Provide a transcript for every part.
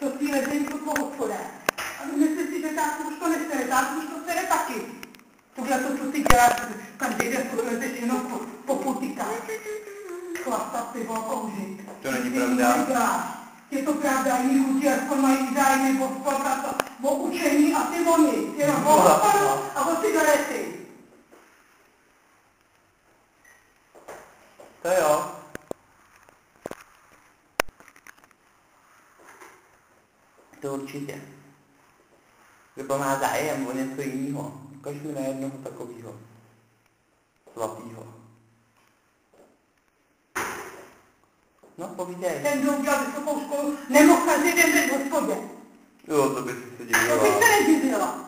to si lezení to toho hospoda. A myslím si, že tátu už to nechce, tátu už to chce taky. Tohle to, co ty děláš, každý den lezeš jenom po putikách. Chlasta ty kouřit. To není pravda. Je to pravda, jiní kluci aspoň mají zájmy o sport a o učení a ty oni. Jenom o hospodu a o cigarety. To jo. To určitě. Kdo má zájem o něco jiného, ukaž mi na jednoho takového. Svatýho. No, povídej. Ten, kdo udělal vysokou školu, nemohl každý den být v hospodě. Jo, to by si se divila. To bych se nedivila.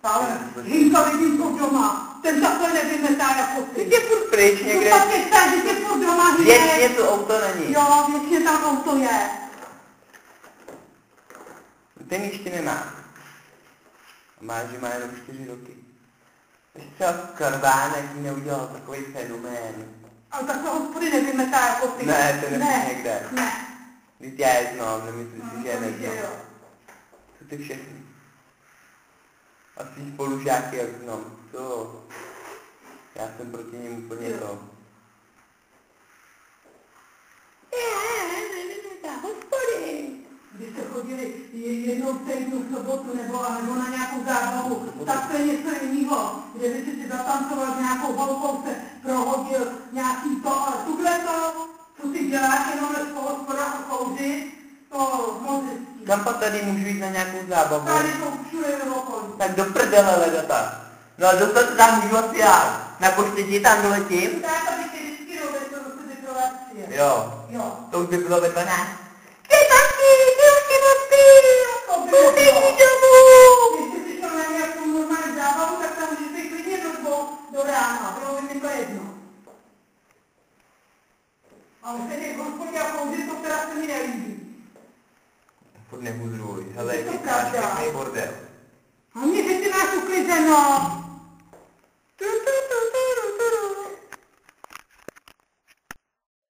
Ale Hinka vidím to doma. Ten takhle nevymetá jako ty. Teď je furt pryč někde. To pak je že tě furt doma hýbe. Většině tu auto není. Jo, většině tam auto je. Ten ještě nemá. Má, že má jenom 4 roky. Ještě třeba Karvánek neudělal takový fenomén. Ale takhle hospody nevymetá jako ty. Ne, to nevíš někde. Ne. Když já je znám, nemyslím si, že je neznám. Co ty všechny? A svý spolužáky jak znám. To. Já jsem proti ním úplně to. Hospody. Když jste chodili jednou v týdnu v sobotu nebo na nějakou zábavu, tak to je něco jiného. Kde by si zatancoval s nějakou holkou, se prohodil nějaký to, ale tuhle to, co si děláš jenom ve hospodách a kouřit, to moc hezký. Kam pa tady můžu jít na nějakou zábavu? Tady jsou všude v okolí. Tak do prdele legata. No a dostat se tam můžu asi já. Na Koštěti tam doletím? Tak, aby tě vždycky dovedl do sebe Kroacie. Jo. Jo. To už by bylo ve 12. Ty taky, ty už tě odpil! Běží domů! Když jsi šel na nějakou normální zábavu, tak tam můžeš být klidně do rána. Bylo by mi to jedno. Ale sedět v hospodě a kouřit, to teda se mi nelíbí. Furt nehuzruj. Hele, Je to ty máš pravda. pěkný bordel. A mě, že ty máš uklizeno.